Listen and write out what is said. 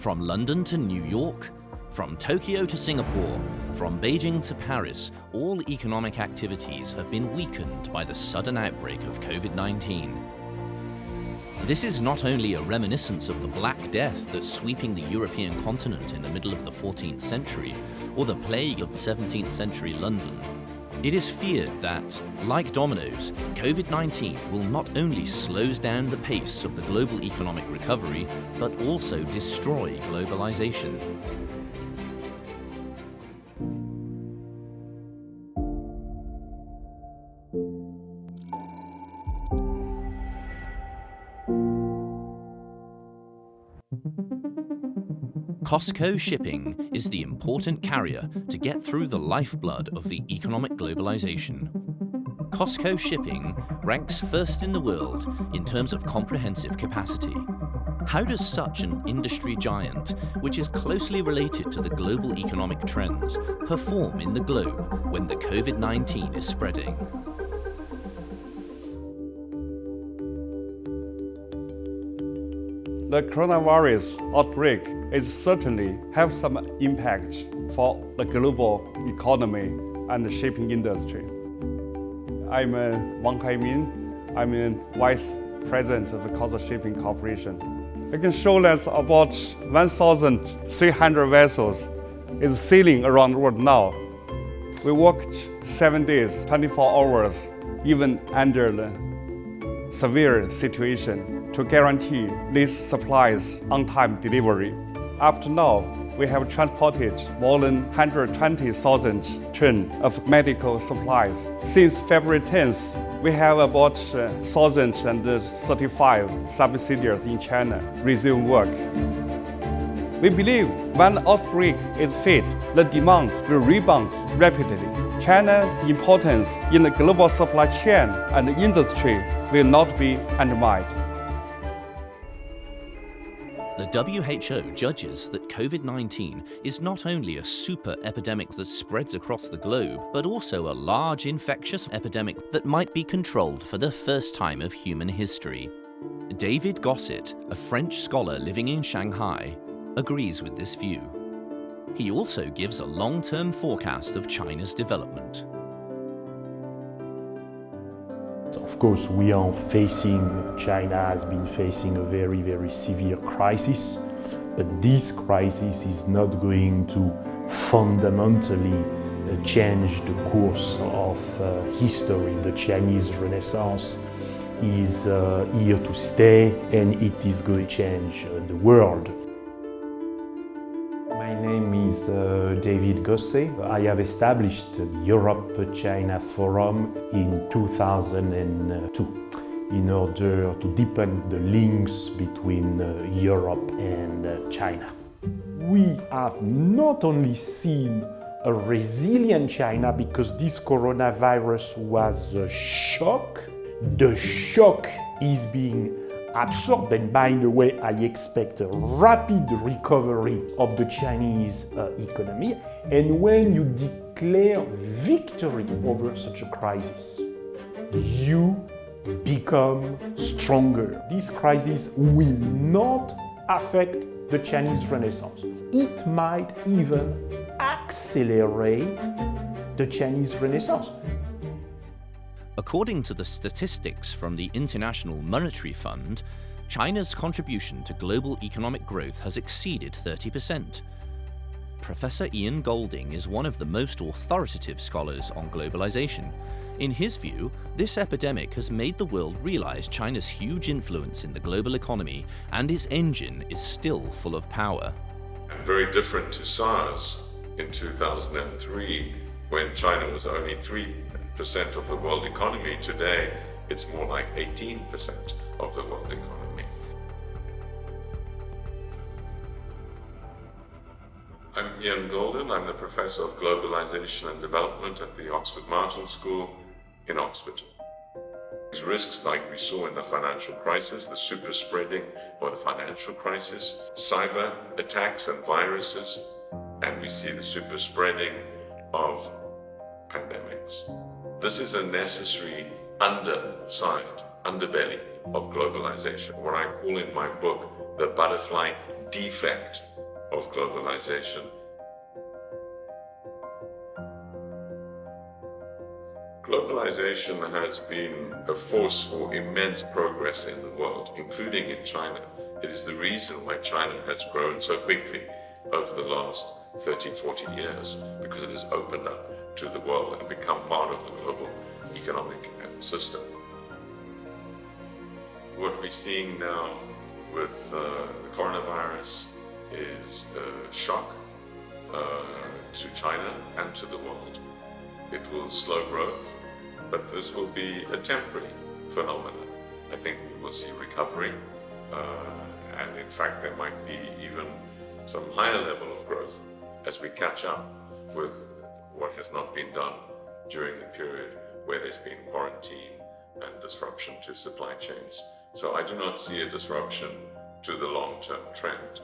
From London to New York, from Tokyo to Singapore, from Beijing to Paris, all economic activities have been weakened by the sudden outbreak of COVID-19. This is not only a reminiscence of the Black Death that's sweeping the European continent in the middle of the 14th century, or the plague of 17th century London. It is feared that, like dominoes, COVID-19 will not only slow down the pace of the global economic recovery, but also destroy globalization. COSCO shipping is the important carrier to get through the lifeblood of the economic globalization. COSCO shipping ranks first in the world in terms of comprehensive capacity. How does such an industry giant, which is closely related to the global economic trends, perform in the globe when the COVID-19 is spreading? The coronavirus outbreak is certainly have some impact for the global economy and the shipping industry. I'm Wang Haimin. I'm Vice President of the COSCO Shipping Corporation. I can show that about 1,300 vessels is sailing around the world now. We worked 7 days, 24 hours, even under the severe situation, to guarantee these supplies on-time delivery. Up to now, we have transported more than 120,000 tons of medical supplies. Since February 10th, we have about 1,035 subsidiaries in China resume work. We believe when the outbreak is faded, the demand will rebound rapidly. China's importance in the global supply chain and industry will not be undermined. The WHO judges that COVID-19 is not only a super epidemic that spreads across the globe, but also a large infectious epidemic that might be controlled for the first time of human history. David Gossett, a French scholar living in Shanghai, agrees with this view. He also gives a long-term forecast of China's development. Of course, China has been facing a very, very severe crisis, but this crisis is not going to fundamentally change the course of history. The Chinese Renaissance is here to stay, and it is going to change the world. My name is David Gossett. I have established the Europe-China Forum in 2002 in order to deepen the links between Europe and China. We have not only seen a resilient China because this coronavirus was a shock. The shock is being absorbed, and by the way, I expect a rapid recovery of the Chinese economy. And when you declare victory over such a crisis, you become stronger. This crisis will not affect the Chinese Renaissance. It might even accelerate the Chinese Renaissance. According to the statistics from the International Monetary Fund, China's contribution to global economic growth has exceeded 30%. Professor Ian Golding is one of the most authoritative scholars on globalization. In his view, this epidemic has made the world realize China's huge influence in the global economy, and its engine is still full of power. Very different to SARS in 2003, when China was only 3% of the world economy. Today, it's more like 18% of the world economy. I'm Ian Goldin. I'm the Professor of Globalization and Development at the Oxford Marshall School in Oxford. Risks like we saw in the financial crisis, the super spreading or the financial crisis, cyber attacks and viruses, and we see the super spreading of pandemics. This is a necessary underbelly of globalization, what I call in my book the butterfly defect of globalization. Globalization has been a force for immense progress in the world, including in China. It is the reason why China has grown so quickly over the last 30, 40 years, because it has opened up to the world and become part of the global economic system. What we're seeing now with the coronavirus is a shock to China and to the world. It will slow growth, but this will be a temporary phenomenon. I think we will see recovery, and in fact there might be even some higher level of growth as we catch up with what has not been done during the period where there's been quarantine and disruption to supply chains. So I do not see a disruption to the long-term trend.